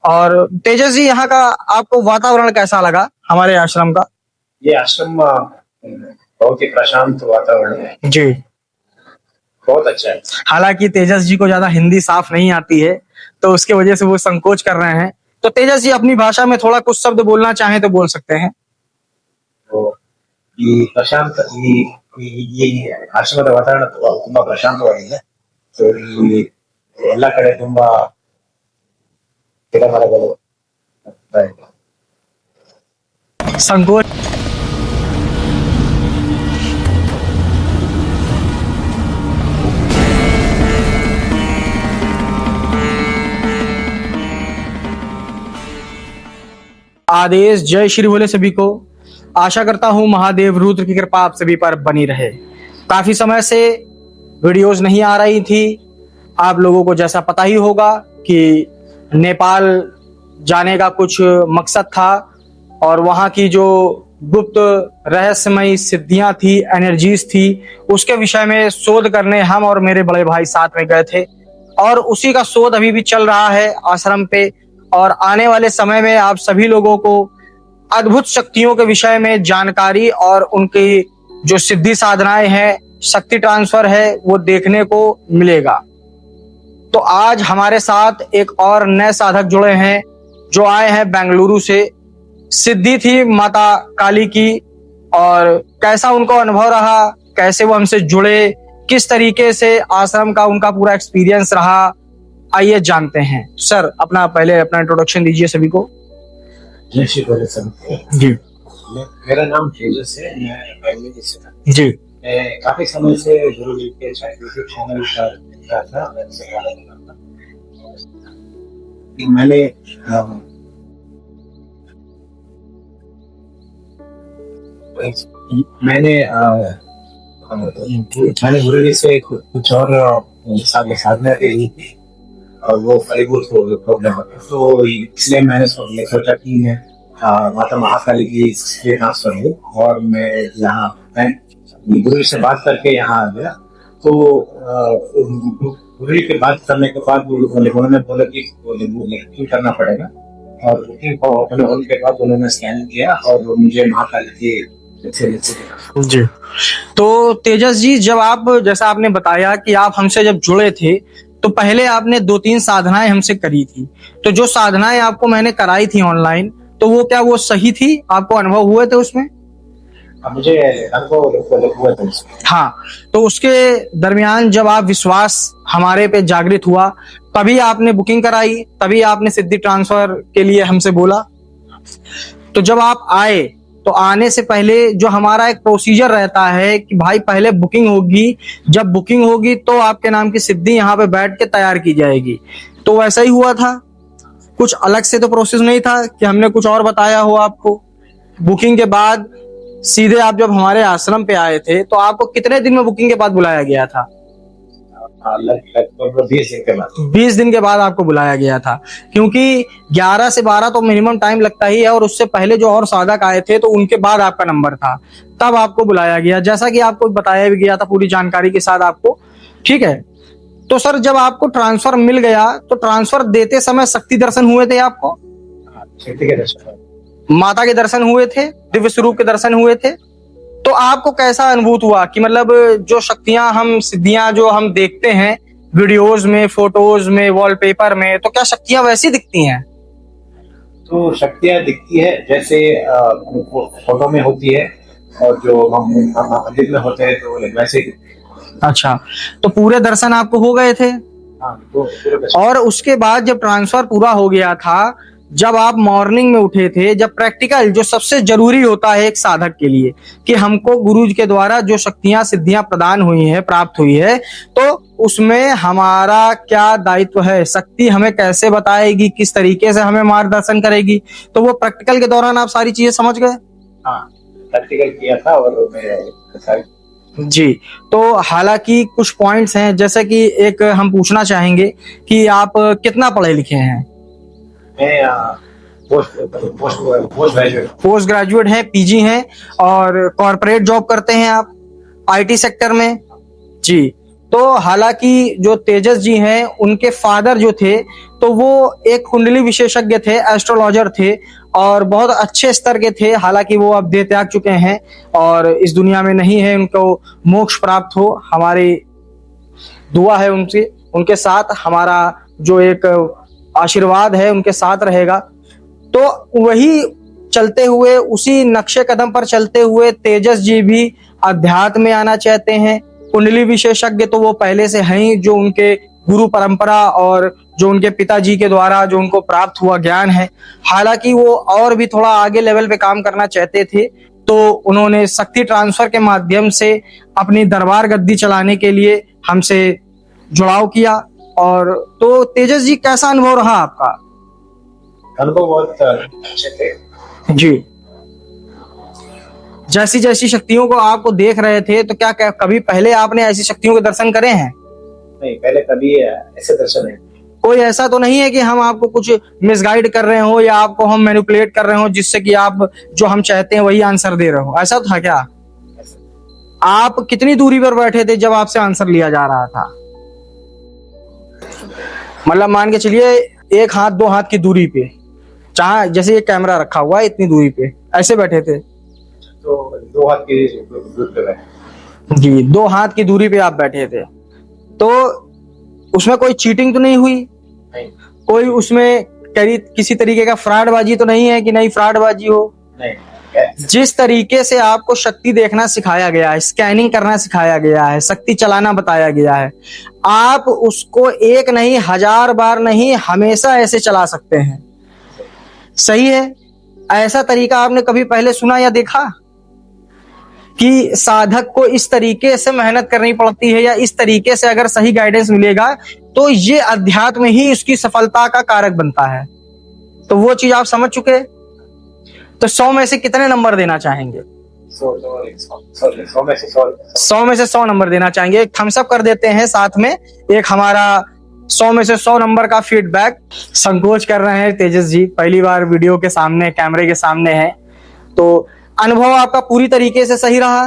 और तेजस जी, यहाँ का आपको वातावरण कैसा लगा हमारे आश्रम का? ये आश्रम बहुत ही प्रशांत वातावरण है जी, बहुत अच्छा है। हालांकि तेजस जी को ज्यादा हिंदी साफ नहीं आती है, तो उसके वजह से वो संकोच कर रहे हैं। तो तेजस जी अपनी भाषा में थोड़ा कुछ शब्द बोलना चाहें तो बोल सकते हैं। तो ಈ ಪ್ರಶಾಂತ ಈ ಆಶ್ರಮದ ವಾತಾವರಣ ತುಂಬಾ ಪ್ರಶಾಂತವಾಗಿದೆ. ಸೊ ಇಲ್ಲಿ ಎಲ್ಲ ಕಡೆ ತುಂಬಾ ಗಿಡ ಮರಗಳು संकोच आदेश। जय श्री भोले सभी को। आशा करता हूँ महादेव रुद्र की कृपा आप सभी पर बनी रहे। काफी समय से वीडियोस नहीं आ रही थी। आप लोगों को जैसा पता ही होगा कि नेपाल जाने का कुछ मकसद था और वहाँ की जो गुप्त रहस्यमयी सिद्धियां थी, एनर्जीज थी, उसके विषय में शोध करने हम और मेरे बड़े भाई साथ में गए थे और उसी का शोध अभी भी चल रहा है आश्रम पे। और आने वाले समय में आप सभी लोगों को अद्भुत शक्तियों के विषय में जानकारी और उनकी जो सिद्धि साधनाएं हैं, शक्ति ट्रांसफर है, वो देखने को मिलेगा। तो आज हमारे साथ एक और नए साधक जुड़े हैं जो आए हैं बेंगलुरु से। सिद्धि थी माता काली की और कैसा उनको अनुभव रहा, कैसे वो हमसे जुड़े, किस तरीके से आश्रम का उनका पूरा एक्सपीरियंस रहा, आइए जानते हैं। सर पहले अपना इंट्रोडक्शन दीजिए सभी को। जय श्री भोले सभी जी। मेरा नाम तेजस है, मैं बेंगलुरु से था। जी। मैं काफी समय से गुरु जी के यूट्यूब चैनल का था, मैंने गुरु जी से कुछ और साधना की और वो फलीभूत प्रॉब्लम है, तो इसलिए मैंने सोचा कि मैं माता महाकाली की ट्रांसफर हूँ और मैं यहाँ गुरु से बात करके यहाँ आ गया। तो गुरु के बात करने के बाद उन्होंने बोला कि बुकिंग करना पड़ेगा और बुकिंग होने के बाद उन्होंने स्कैन किया और मुझे महाकाली की जी। तो तेजस जी, जब आप जैसा आपने बताया कि आप हमसे जब जुड़े थे तो पहले आपने 2-3 साधनाएं हमसे करी थी, तो जो साधनाएं आपको मैंने कराई थी ऑनलाइन, तो वो क्या वो सही थी? आपको अनुभव हुए थे उसमें? मुझे अनुभव हुआ था। हाँ, तो उसके दरमियान जब आप विश्वास हमारे पे जागृत हुआ, तभी आपने बुकिंग कराई, तभी आपने सिद्धि ट्रांसफर के लिए हमसे बोला। तो जब आप आए तो आने से पहले जो हमारा एक प्रोसीजर रहता है कि भाई पहले बुकिंग होगी, जब बुकिंग होगी तो आपके नाम की सिद्धि यहाँ पे बैठ के तैयार की जाएगी। तो वैसा ही हुआ था, कुछ अलग से तो प्रोसेस नहीं था कि हमने कुछ और बताया हो आपको। बुकिंग के बाद सीधे आप जब हमारे आश्रम पे आए थे तो आपको कितने दिन में बुकिंग के बाद बुलाया गया था? 20 दिन के बाद आपको बुलाया गया था, क्योंकि 11 से 12 तो मिनिमम टाइम लगता ही है और उससे पहले जो और साधक आए थे तो उनके बाद आपका नंबर था, तब आपको बुलाया गया, जैसा कि आपको बताया भी गया था पूरी जानकारी के साथ आपको। ठीक है, तो सर जब आपको ट्रांसफर मिल गया तो ट्रांसफर देते समय शक्ति दर्शन हुए थे आपको? शक्ति के दर्शन, माता के दर्शन हुए थे, दिव्य स्वरूप के दर्शन हुए थे। तो आपको कैसा अनुभूत हुआ कि मतलब जो शक्तियां हम सिद्धियां जो हम देखते हैं वीडियोस में, फोटोज में, वॉलपेपर में, तो क्या शक्तियां वैसी दिखती हैं? तो शक्तियां दिखती है जैसे फोटो में होती है और जो हम मंदिर में होते हैं तो वैसे ही। अच्छा, तो पूरे दर्शन आपको हो गए थे? हाँ, तो और उसके बाद जब ट्रांसफर पूरा हो गया था, जब आप मॉर्निंग में उठे थे, जब प्रैक्टिकल जो सबसे जरूरी होता है एक साधक के लिए कि हमको गुरु जी के द्वारा जो शक्तियां सिद्धियां प्रदान हुई है, प्राप्त हुई है, तो उसमें हमारा क्या दायित्व है, शक्ति हमें कैसे बताएगी, किस तरीके से हमें मार्गदर्शन करेगी, तो वो प्रैक्टिकल के दौरान आप सारी चीजें समझ गए? हाँ, प्रैक्टिकल किया था और मैं जी। तो हालांकि कुछ पॉइंट्स हैं, जैसे कि एक हम पूछना चाहेंगे कि आप कितना पढ़े लिखे हैं? पोस्ट ग्रेजुएट हैं, पीजी हैं और कॉर्पोरेट जॉब करते हैं आप आईटी सेक्टर में। जी, तो हालांकि जो तेजस जी हैं उनके फादर जो थे तो वो एक कुंडली विशेषज्ञ थे, एस्ट्रोलॉजर थे और बहुत अच्छे स्तर के थे। हालांकि वो अब देह त्याग चुके हैं और इस दुनिया में नहीं है, उनको मोक्ष प्राप्त हो, हमारी दुआ है उनसे, उनके साथ हमारा जो एक आशीर्वाद है उनके साथ रहेगा। तो वही चलते हुए, उसी नक्शे कदम पर चलते हुए तेजस जी भी अध्यात्म में आना चाहते हैं। कुंडली विशेषज्ञ तो वो पहले से हैं ही, जो उनके गुरु परंपरा और जो उनके पिताजी के द्वारा जो उनको प्राप्त हुआ ज्ञान है। हालांकि वो और भी थोड़ा आगे लेवल पे काम करना चाहते थे, तो उन्होंने शक्ति ट्रांसफर के माध्यम से अपनी दरबार गद्दी चलाने के लिए हमसे जुड़ाव किया। और तो तेजस जी, कैसा अनुभव रहा आपका? अनुभव बहुत अच्छे थे जी। जैसी जैसी शक्तियों को आपको देख रहे थे, तो क्या कभी पहले आपने ऐसी शक्तियों के दर्शन करे हैं? नहीं, पहले कभी ऐसे दर्शन नहीं। कोई ऐसा तो नहीं है कि हम आपको कुछ मिसगाइड कर रहे हो या आपको हम मैनिपुलेट कर रहे हो जिससे कि आप जो हम चाहते हैं वही आंसर दे रहे हो, ऐसा था क्या? आप कितनी दूरी पर बैठे थे जब आपसे आंसर लिया जा रहा था? मतलब मान के चलिए 1 हाथ 2 हाथ की दूरी पे, जहां जैसे ये कैमरा रखा हुआ है इतनी दूरी पे ऐसे बैठे थे? तो 2 हाथ की दूरी पे बैठे। जी, 2 हाथ की दूरी पे आप बैठे थे। तो उसमें कोई चीटिंग तो नहीं हुई? नहीं। कोई उसमें किसी तरीके का फ्रॉडबाजी तो नहीं है कि नहीं फ्रॉडबाजी हो? नहीं। जिस तरीके से आपको शक्ति देखना सिखाया गया है, स्कैनिंग करना सिखाया गया है, शक्ति चलाना बताया गया है, आप उसको 1 नहीं 1000 बार नहीं, हमेशा ऐसे चला सकते हैं। सही है? ऐसा तरीका आपने कभी पहले सुना या देखा कि साधक को इस तरीके से मेहनत करनी पड़ती है या इस तरीके से अगर सही गाइडेंस मिलेगा तो ये अध्यात्म ही उसकी सफलता का कारक बनता है? तो वो चीज आप समझ चुके। तो 100 में से कितने नंबर देना चाहेंगे? 100 में से 100 नंबर देना चाहेंगे। एक थम्स अप कर देते हैं, साथ में एक हमारा 100 में से 100 नंबर का फीडबैक। संकोच कर रहे हैं तेजस जी, पहली बार वीडियो के सामने, कैमरे के सामने है, तो अनुभव आपका पूरी तरीके से सही रहा?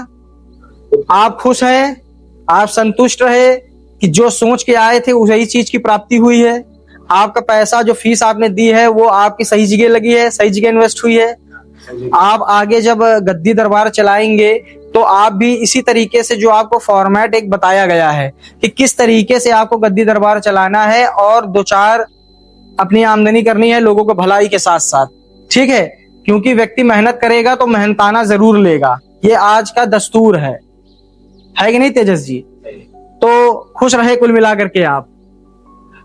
आप खुश हैं? आप संतुष्ट रहे कि जो सोच के आए थे वही चीज की प्राप्ति हुई है? आपका पैसा जो फीस आपने दी है वो आपकी सही जगह लगी है, सही जगह इन्वेस्ट हुई है? आप आगे जब गद्दी दरबार चलाएंगे तो आप भी इसी तरीके से, जो आपको फॉर्मेट एक बताया गया है कि किस तरीके से आपको गद्दी दरबार चलाना है और 2-4 अपनी आमदनी करनी है लोगों को भलाई के साथ साथ, ठीक है? क्योंकि व्यक्ति मेहनत करेगा तो मेहनताना जरूर लेगा, ये आज का दस्तूर है कि नहीं तेजस जी? तो खुश रहे कुल मिलाकर के आप?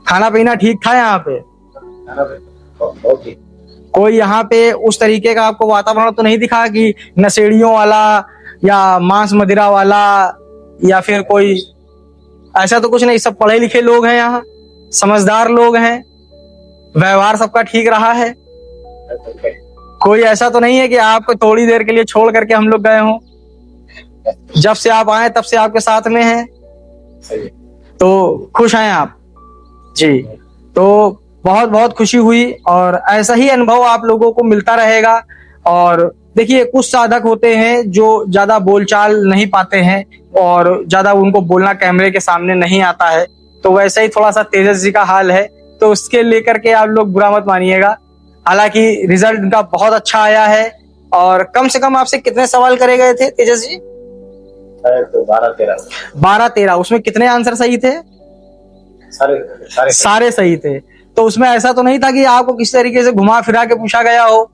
खाना पीना ठीक था यहाँ पे? कोई यहाँ पे उस तरीके का आपको वातावरण तो नहीं दिखा कि नशेड़ियों वाला या मांस मदिरा वाला या फिर कोई ऐसा? तो कुछ नहीं, सब पढ़े लिखे लोग हैं यहाँ, समझदार लोग हैं, व्यवहार सबका ठीक रहा है? कोई ऐसा तो नहीं है कि आपको थोड़ी देर के लिए छोड़ करके हम लोग गए हों? जब से आप आए तब से आपके साथ में हैं, तो खुश हैं आप जी? तो बहुत बहुत खुशी हुई और ऐसा ही अनुभव आप लोगों को मिलता रहेगा। और देखिए, कुछ साधक होते हैं जो ज्यादा बोलचाल नहीं पाते हैं और ज्यादा उनको बोलना कैमरे के सामने नहीं आता है, तो वैसे ही थोड़ा सा तेजस जी का हाल है, तो उसके लेकर के आप लोग बुरा मत मानिएगा। हालांकि रिजल्ट उनका बहुत अच्छा आया है। और कम से कम आपसे कितने सवाल करे गए थे तेजस जी? तो 12-13। उसमें कितने आंसर सही थे? सारे सही थे। तो उसमें ऐसा तो नहीं था कि आपको किसी तरीके से घुमा फिरा के पूछा गया हो?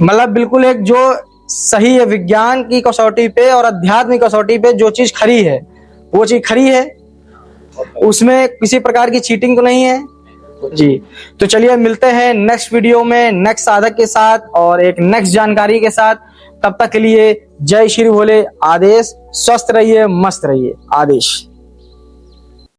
मतलब बिल्कुल एक जो सही है, विज्ञान की कसौटी पे और आध्यात्मिक कसौटी पे जो चीज खरी है वो चीज खरी है, उसमें किसी प्रकार की चीटिंग तो नहीं है जी। तो चलिए मिलते हैं नेक्स्ट वीडियो में नेक्स्ट साधक के साथ और एक नेक्स्ट जानकारी के साथ। तब तक के लिए जय श्री भोले। आदेश। स्वस्थ रहिए, मस्त रहिए। आदेश।